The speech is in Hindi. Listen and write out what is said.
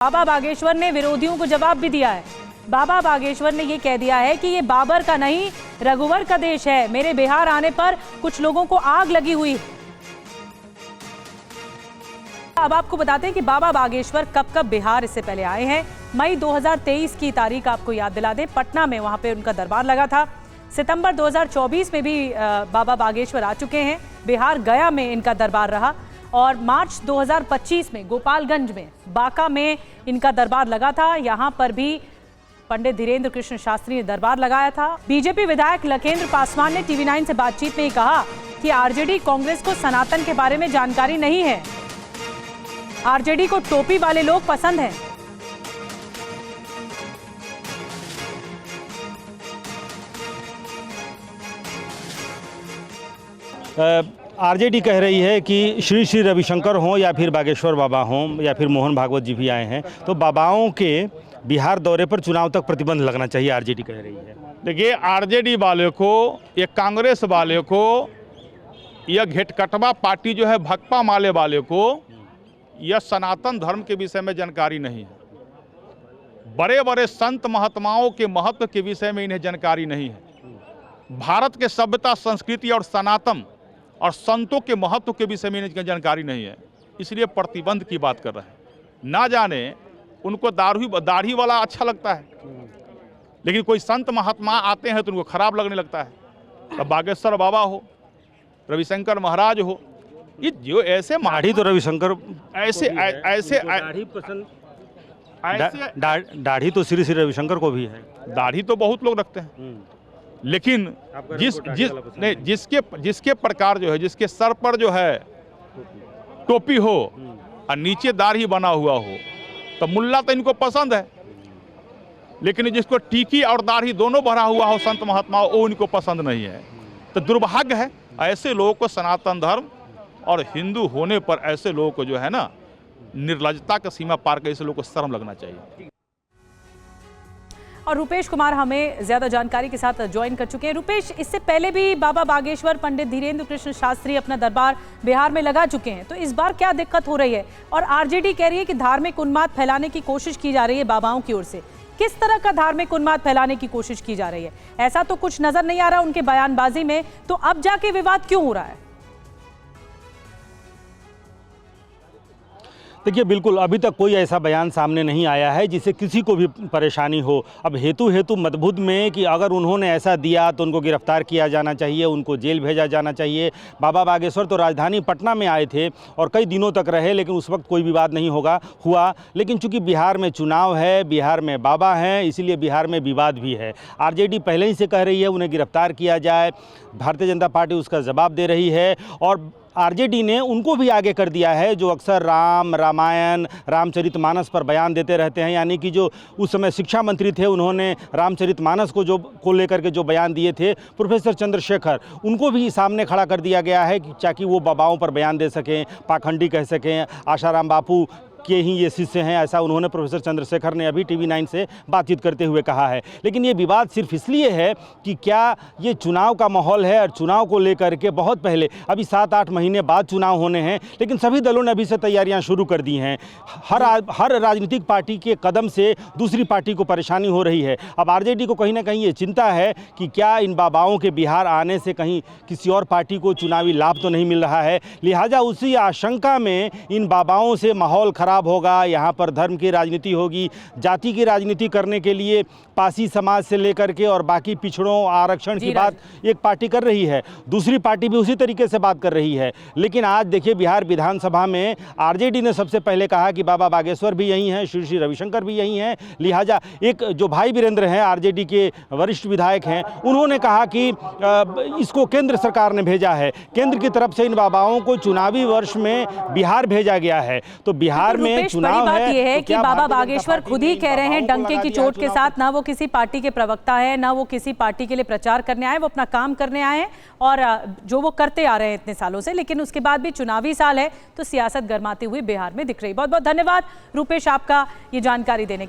बाबा बागेश्वर ने विरोधियों को जवाब भी दिया है। बाबा बागेश्वर ने ये कह दिया है कि ये बाबर का नहीं रघुवर का देश है। मेरे बिहार आने पर कुछ लोगों को आग लगी हुई। अब आपको बताते हैं कि बाबा बागेश्वर कब कब बिहार इससे पहले आए हैं। मई 2023 की तारीख आपको याद दिला दें, पटना में वहां पे उनका दरबार लगा था। सितंबर 2024 में भी बाबा बागेश्वर आ चुके हैं। बिहार गया में इनका दरबार रहा और मार्च 2025 में गोपालगंज में बांका में इनका दरबार लगा था। यहां पर भी पंडित धीरेन्द्र कृष्ण शास्त्री ने दरबार लगाया था। बीजेपी विधायक लखेंद्र पासवान ने टीवी 9 से बातचीत में कहा कि आरजेडी कांग्रेस को सनातन के बारे में जानकारी नहीं है। आरजेडी को टोपी वाले लोग पसंद हैं। आरजेडी कह रही है कि श्री श्री रविशंकर हों या फिर बागेश्वर बाबा हों या फिर मोहन भागवत जी भी आए हैं, तो बाबाओं के बिहार दौरे पर चुनाव तक प्रतिबंध लगना चाहिए, आरजेडी कह रही है। देखिए, आरजेडी वाले को, ये कांग्रेस वाले को, यह घेटकटवा पार्टी जो है भकपा माले वाले को यह सनातन धर्म के विषय में जानकारी नहीं है। बड़े बड़े संत महात्माओं के महत्व के विषय में इन्हें जानकारी नहीं है। भारत के सभ्यता, संस्कृति और सनातन और संतों के महत्व के विषय में इन्हें जानकारी नहीं है, इसलिए प्रतिबंध की बात कर रहे हैं। ना जाने उनको दाढ़ी वाला अच्छा लगता है, लेकिन कोई संत महात्मा आते हैं तो उनको खराब लगने लगता है। अब बागेश्वर बाबा हो, रविशंकर महाराज हो, ये जो ऐसे दाढ़ी तो रविशंकर दाढ़ी तो श्री श्री रविशंकर को भी है। दाढ़ी तो बहुत लोग रखते हैं, लेकिन जिसके प्रकार जो है, जिसके सर पर जो है टोपी हो और नीचे दाढ़ी बना हुआ हो, तो मुल्ला तो इनको पसंद है। लेकिन जिसको टीकी और दाढ़ी दोनों भरा हुआ हो, संत महात्मा, वो इनको पसंद नहीं है। तो दुर्भाग्य है, ऐसे लोगों को सनातन धर्म और हिंदू होने पर ऐसे लोगों को जो है ना, निर्लज्जता का सीमा पार कर ऐसे लोगों को शर्म लगना चाहिए। और रुपेश कुमार हमें ज्यादा जानकारी के साथ ज्वाइन कर चुके हैं। रुपेश, इससे पहले भी बाबा बागेश्वर पंडित धीरेन्द्र कृष्ण शास्त्री अपना दरबार बिहार में लगा चुके हैं, तो इस बार क्या दिक्कत हो रही है? और आरजेडी कह रही है कि धार्मिक उन्माद फैलाने की कोशिश की जा रही है बाबाओं की ओर से। किस तरह का धार्मिक उन्माद फैलाने की कोशिश की जा रही है? ऐसा तो कुछ नजर नहीं आ रहा उनके बयानबाजी में, तो अब जाके विवाद क्यों हो रहा है? देखिए, बिल्कुल अभी तक कोई ऐसा बयान सामने नहीं आया है जिससे किसी को भी परेशानी हो। अब हेतु मतभुद में कि अगर उन्होंने ऐसा दिया तो उनको गिरफ्तार किया जाना चाहिए, उनको जेल भेजा जाना चाहिए। बाबा बागेश्वर तो राजधानी पटना में आए थे और कई दिनों तक रहे, लेकिन उस वक्त कोई विवाद नहीं हुआ। लेकिन चूंकि बिहार में चुनाव है, बिहार में बाबा हैं, इसीलिए बिहार में विवाद भी है। आरजेडी पहले ही से कह रही है उन्हें गिरफ्तार किया जाए, भारतीय जनता पार्टी उसका जवाब दे रही है। और आरजेडी ने उनको भी आगे कर दिया है जो अक्सर रामायण, रामचरितमानस पर बयान देते रहते हैं। यानी कि जो उस समय शिक्षा मंत्री थे, उन्होंने रामचरितमानस को लेकर के जो बयान दिए थे, प्रोफेसर चंद्रशेखर, उनको भी सामने खड़ा कर दिया गया है कि ताकि वो बाबाओं पर बयान दे सकें, पाखंडी कह सकें, आशाराम बापू के ही ये शिष्य हैं, ऐसा उन्होंने प्रोफेसर चंद्रशेखर ने अभी टीवी 9 से बातचीत करते हुए कहा है। लेकिन ये विवाद सिर्फ इसलिए है कि क्या ये चुनाव का माहौल है, और चुनाव को लेकर के बहुत पहले, अभी 7-8 महीने बाद चुनाव होने हैं, लेकिन सभी दलों ने अभी से तैयारियां शुरू कर दी हैं। हर राजनीतिक पार्टी के कदम से दूसरी पार्टी को परेशानी हो रही है। अब आरजेडी को कहीं ना कहीं ये चिंता है कि क्या इन बाबाओं के बिहार आने से कहीं किसी और पार्टी को चुनावी लाभ तो नहीं मिल रहा है। लिहाजा उसी आशंका में इन बाबाओं से माहौल खराब होगा, यहाँ पर धर्म की राजनीति होगी, जाति की राजनीति करने के लिए पासी समाज से लेकर के और बाकी पिछड़ों, आरक्षण की बात एक पार्टी कर रही है, दूसरी पार्टी भी उसी तरीके से बात कर रही है। लेकिन आज देखिए, बिहार विधानसभा में आरजेडी ने सबसे पहले कहा कि बाबा बागेश्वर भी यही हैं, श्री श्री रविशंकर भी यही हैं। लिहाजा एक जो भाई वीरेंद्र हैं, आरजेडी के वरिष्ठ विधायक हैं, उन्होंने कहा कि इसको केंद्र सरकार ने भेजा है, केंद्र की तरफ से इन बाबाओं को चुनावी वर्ष में बिहार भेजा गया है। तो बिहार में बड़ी बात यह है कि बाबा बागेश्वर खुद ही कह रहे हैं डंके की चोट के साथ, ना वो किसी पार्टी के प्रवक्ता है, ना वो किसी पार्टी के लिए प्रचार करने आए, वो अपना काम करने आए हैं और जो वो करते आ रहे हैं इतने सालों से। लेकिन उसके बाद भी चुनावी साल है तो सियासत गरमाती हुई बिहार में दिख रही। बहुत बहुत धन्यवाद रुपेश आपका ये जानकारी देने के लिए।